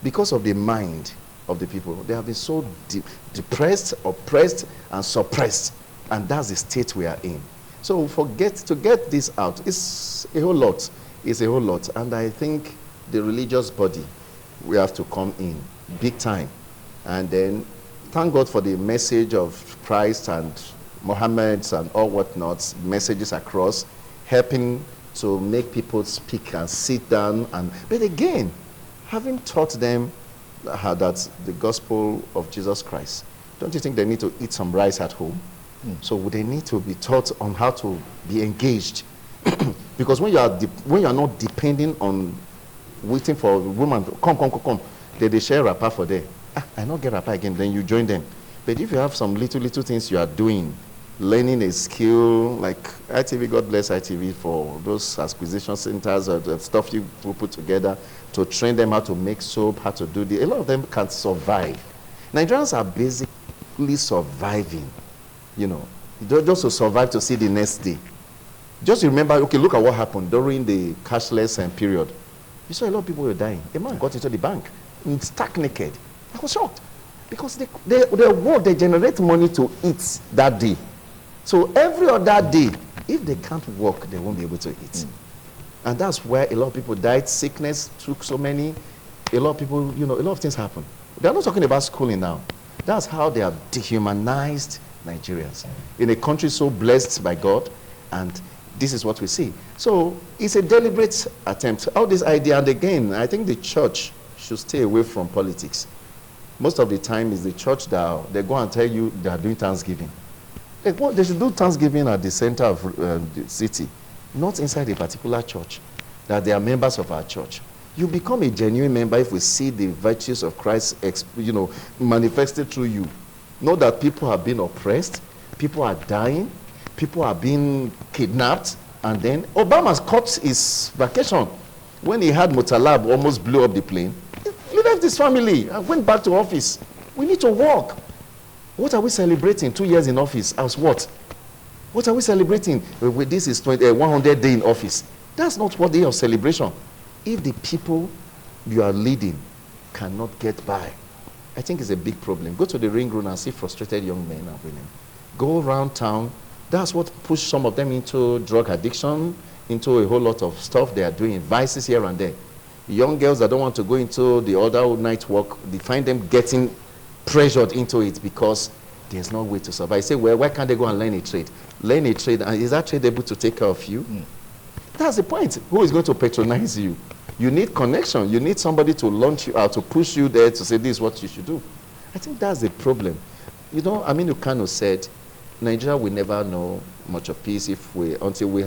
because of the mind of the people. They have been so depressed, oppressed, and suppressed. And that's the state we are in. So to get this out, it's a whole lot. It's a whole lot. And I think the religious body, we have to come in big time. And then thank God for the message of Christ and Muhammad's and all whatnot, messages across, helping to make people speak and sit down. But again, having taught them that the gospel of Jesus Christ, don't you think they need to eat some rice at home? So they need to be taught on how to be engaged. Because when you are not depending on waiting for a woman to come, they share wrapper for them. I not get wrapper again, then you join them. But if you have some little things you are doing, learning a skill like ITV, God bless ITV for those acquisition centers or the stuff you put together to train them how to make soap, how to do a lot of them can survive. Nigerians are basically surviving, you know, just to survive to see the next day. Just remember, okay, look at what happened during the cashless period. You saw a lot of people were dying. A man got into the bank, stark naked. I was shocked because they work, they generate money to eat that day. So every other day, if they can't work, they won't be able to eat. And that's where a lot of people died. Sickness took so many. A lot of people, you know, a lot of things happen. They're not talking about schooling now. That's how they have dehumanized Nigerians in a country so blessed by God, and this is what we see. So it's a deliberate attempt. All this idea, and again, I think the church should stay away from politics. Most of the time is the church that they go and tell you they are doing Thanksgiving. They should do Thanksgiving at the center of the city, not inside a particular church, that they are members of our church. You become a genuine member if we see the virtues of Christ, manifested through you. Know that people have been oppressed, people are dying, people are being kidnapped, and then Obama's cut his vacation. When he had Mutalab almost blew up the plane, he left his family and went back to office. We need to work. What are we celebrating 2 years in office as what? What are we celebrating? This is 100 days in office. That's not what day of celebration. If the people you are leading cannot get by, I think it's a big problem. Go to the ring road and see frustrated young men and women. Go around town. That's what pushed some of them into drug addiction, into a whole lot of stuff they are doing, vices here and there. Young girls that don't want to go into the other night work, they find them getting pressured into it because there's no way to survive. You say, well, why can't they go and learn a trade? Learn a trade, and is that trade able to take care of you? That's the point. Who is going to patronize you? You need connection. You need somebody to launch you out, to push you there, to say this is what you should do. I think that's the problem. You know, Aminu Kano said, Nigeria will never know much of peace until we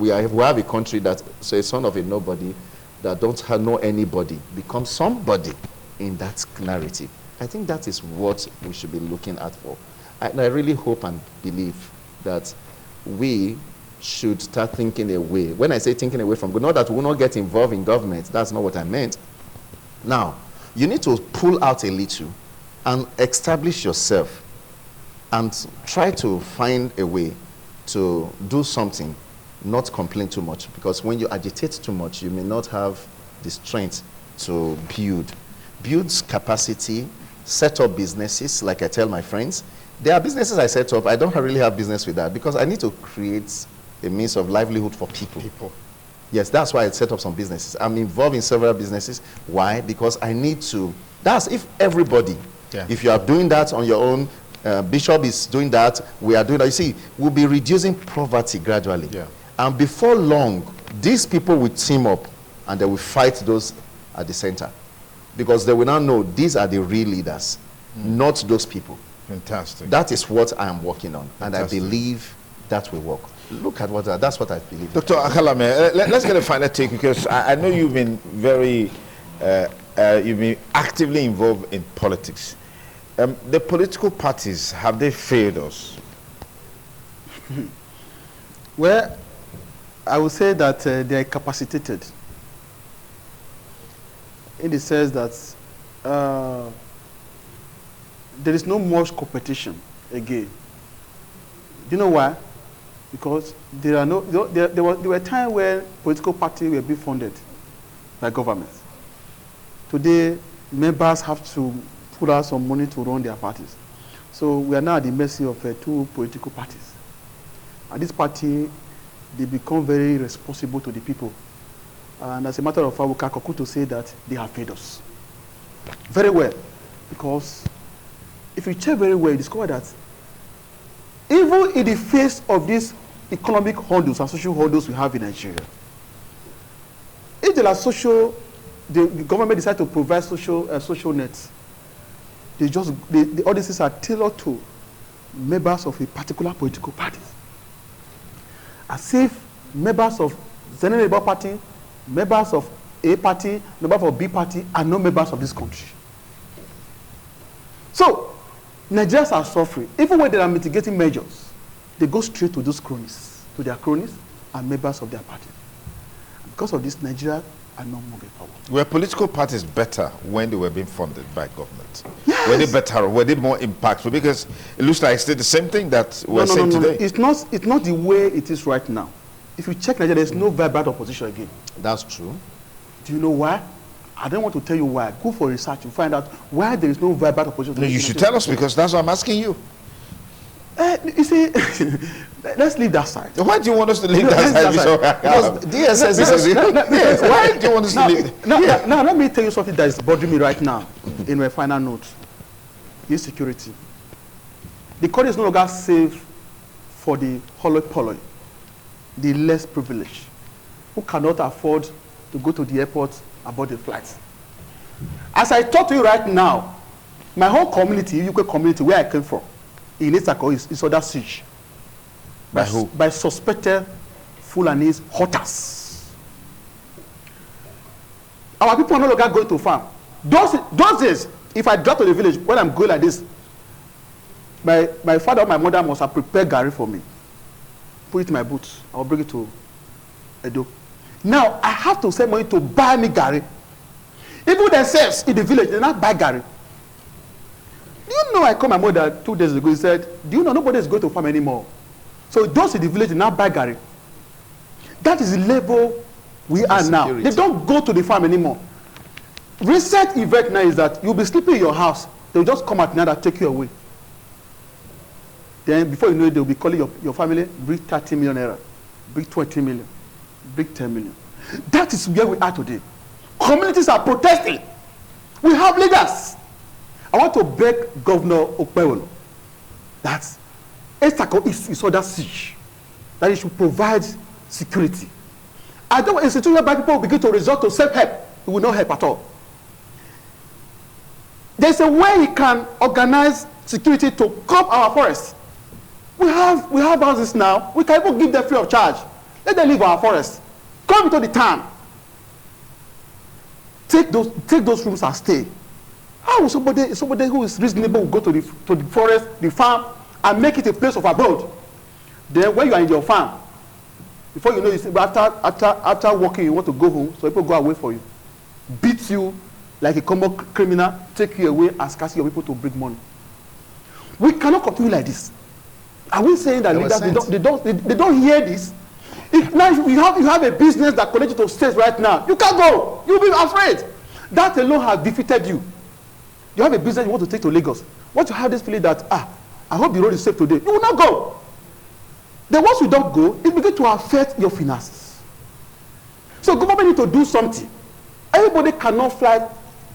have a country that's a son of a nobody, that don't know anybody, become somebody in that narrative. I think that is what we should be looking at for. And I really hope and believe that we should start thinking away. When I say thinking away from, not that we will not get involved in government, that's not what I meant. Now, you need to pull out a little and establish yourself and try to find a way to do something, not complain too much, because when you agitate too much, you may not have the strength to build capacity, set up businesses. Like I tell my friends, there are businesses I set up. I don't really have business with that because I need to create a means of livelihood for people. Yes, that's why I set up some businesses. I'm involved in several businesses. Why? Because I need to. That's if everybody, if you are doing that on your own, Bishop is doing that, we are doing that. You see, we'll be reducing poverty gradually. And before long, these people will team up and they will fight those at the center. Because they will now know these are the real leaders, not those people. Fantastic. That is what I am working on. Fantastic. And I believe that will work. Look at that's what I believe. Dr. Akalame, let's get a final take, because I know you've been you've been actively involved in politics. The political parties, have they failed us? Well, I would say that they are capacitated in the sense that there is no much competition again. Do you know why? Because there were times where political parties were being funded by government. Today, members have to put out some money to run their parties. So we are now at the mercy of two political parties. And this party, they become very responsible to the people. And as a matter of fact, we can conclude to say that they have failed us. Very well. Because if you check very well, you discover that even in the face of these economic hurdles and social hurdles we have in Nigeria, if there are the government decides to provide social nets, all these things are tailored to members of a particular political party. As if members of the Labour Party, members of A party, members of B party are not members of this country. So, Nigerians are suffering. Even when there are mitigating measures, they go straight to those cronies, to their cronies and members of their party. And because of this, Nigeria are not moving forward. Were political parties better when they were being funded by government? Yes. Were they better? Were they more impactful? Because it looks like it's still the same thing that we're saying today. It's not the way it is right now. If you check Nigeria, there's no vibrant opposition again. That's true. Do you know why? I don't want to tell you why. Go for research and find out why there is no vibrant opposition. No, you should tell us, because that's what I'm asking you. You see, let's leave that side. Why do you want us to leave that side? Because DSS is why do you want us to leave? Now, let me tell you something that is bothering me right now in my final note. insecurity. The country is no longer safe for the holo polloi, the less privileged, who cannot afford to go to the airport aboard the flight. As I talk to you right now, my whole community, UK community, where I came from, in Isako, is under siege. By who? By suspected Fulanese hunters. Our people are no longer going to farm. Those days, if I drive to the village, when I'm going like this, my father or my mother must have prepared gari for me. Put it in my boots. I'll bring it to Edo. Now, I have to send money to buy me gari. Even themselves in the village, they not buy gari. Do you know I called my mother 2 days ago? He said, do you know nobody is going to farm anymore? So those in the village, they not buy gari. That is the level we are now. They don't go to the farm anymore. Recent event now is that you'll be sleeping in your house. They'll just come at night and take you away. Then before you know it, they'll be calling your family, bring 30 million naira, bring 20 million, bring 10 million. That is where we are today. Communities are protesting. We have leaders. I want to beg Governor Okpewolo that Esako is under siege, that he should provide security. I don't want institutional by people begin to resort to self-help. It will not help at all. There's a way he can organize security to curb our forests. We have houses now. We can even give them free of charge. Let them leave our forests. Come into the town. Take those rooms and stay. How will somebody who is reasonable go to the forest, the farm, and make it a place of abode? Then when you are in your farm, before you know it, after working, you want to go home, so people go away for you, beat you like a common criminal, take you away and scarce your people to bring money. We cannot continue like this. Are we saying that leaders they don't hear this? If now you have a business that connects you to states right now, you can't go. You'll be afraid. That alone has defeated you. You have a business you want to take to Lagos. Once you have this feeling that I hope the road is safe today, you will not go. Then once you don't go, it begins to affect your finances. So government need to do something. Everybody cannot fly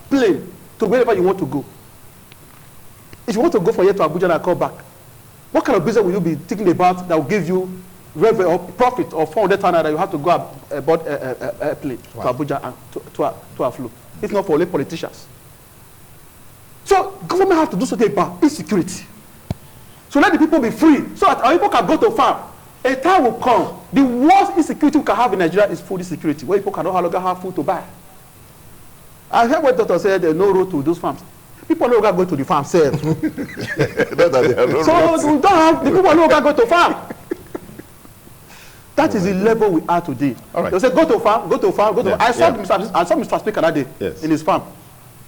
plane to wherever you want to go. If you want to go from here to Abuja and come back, what kind of business will you be thinking about that will give you revenue or profit of 400,000 that you have to go aboard a plane to Abuja and to afloat? If not for only politicians. So government has to do something about insecurity. So let the people be free so that our people can go to farm. A time will come. The worst insecurity we can have in Nigeria is food insecurity, where people cannot no longer have food to buy. I heard what doctor said, there's no road to those farms. People no longer go to the farm sales. So we don't have the people no longer go to farm. That is the level we are today. All right. They say go to farm, go to farm, go to. I saw Mr. Speaker that day in his farm.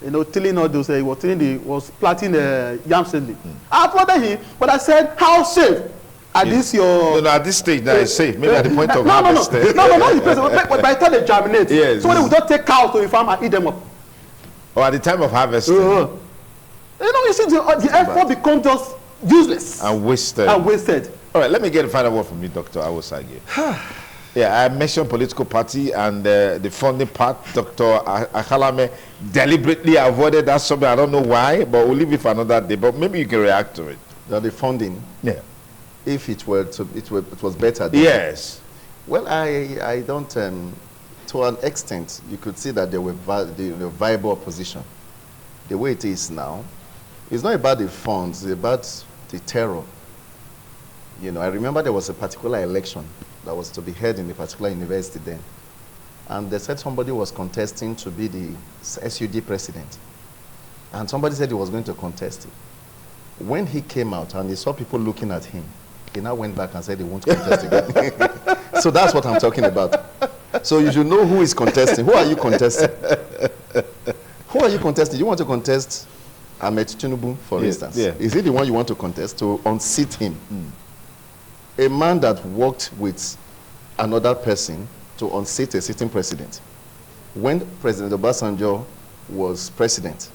You know, tilling all those. He was planting yam seedling. I applauded him, but I said, how safe? At this your at this stage now it's safe. Maybe at the point of harvest. No. But by the time they germinate, somebody will just take cows to the farm and eat them up. Or at the time of harvest. You know, you see the effort becomes just useless and wasted. All right, let me get a final word from you, Dr. Awosage. Yeah, I mentioned political party and the funding part. Dr. Akhalame deliberately avoided that subject. I don't know why, but we'll leave it for another day. But maybe you can react to it. The funding. Yeah. If it was better. Yes. Well, I don't. To an extent, you could see that there were viable opposition. The way it is now, it's not about the funds, it's about the terror. You know, I remember there was a particular election that was to be held in a particular university then. And they said somebody was contesting to be the SUG president. And somebody said he was going to contest it. When he came out and he saw people looking at him, he now went back and said he won't contest again. So that's what I'm talking about. So you should know who is contesting. Who are you contesting? Who are you contesting? You want to contest Ahmed Tinubu, for instance. Yeah. Is he the one you want to contest to unseat him? A man that worked with another person to unseat a sitting president. When President Obasanjo was president,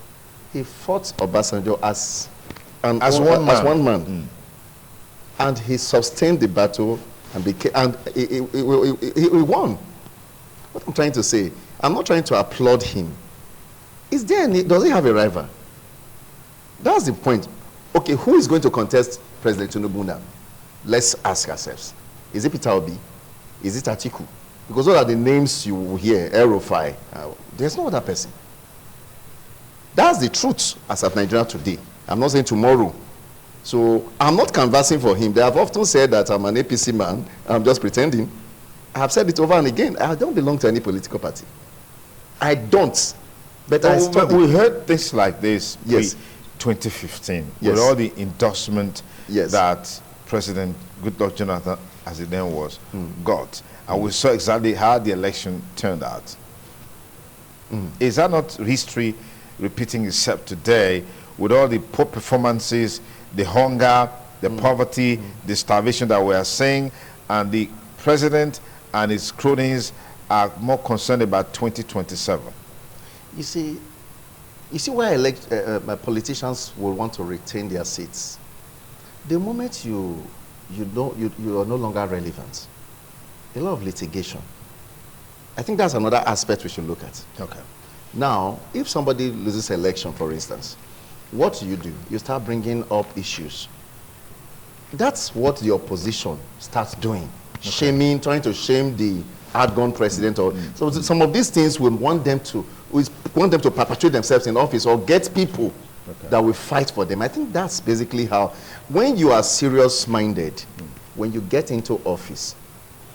he fought Obasanjo as one man. And he sustained the battle and he won. What I'm trying to say, I'm not trying to applaud him. Does he have a rival? That's the point. Okay, who is going to contest President Tinubu now? Let's ask ourselves. Is it Peter Obi? Is it Atiku? Because those are the names you will hear, Erofai. There's no other person. That's the truth as of Nigeria today. I'm not saying tomorrow. So I'm not canvassing for him. They have often said that I'm an APC man. I'm just pretending. I have said it over and again. I don't belong to any political party. I don't. But I study. We heard things like this Yes. 2015 Yes. with all the endorsement Yes. that President Goodluck Jonathan, as it then was, got. And we saw exactly how the election turned out. Is that not history repeating itself today with all the poor performances, the hunger, the poverty, the starvation that we are seeing, and the president and his cronies are more concerned about 2027? You see why politicians will want to retain their seats. The moment you are no longer relevant, a lot of litigation. I think that's another aspect we should look at. Okay. Now, if somebody loses election, for instance, what do? You start bringing up issues. That's what the opposition starts doing. Shaming, trying to shame the outgone president. So some of these things we want them to perpetuate themselves in office or get people that will fight for them. I think that's basically how, when you are serious-minded, when you get into office,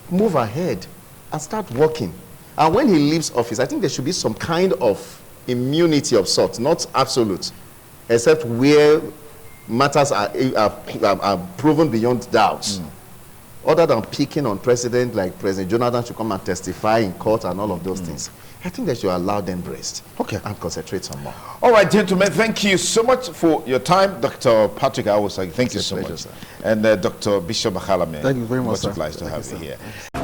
move ahead and start working. And when he leaves office, I think there should be some kind of immunity of sorts, not absolute, except where matters are proven beyond doubts. Other than picking on president, like President Jonathan should come and testify in court and all of those things. I think they should allow them rest. Okay. And concentrate on more. All right, gentlemen, thank you so much for your time. Dr. Patrick Awosagi, thank you so pleasure, much. sir. And Dr. Bishop Akhalame. Thank you very much, sir. Obliged to Thank have you, you sir. here.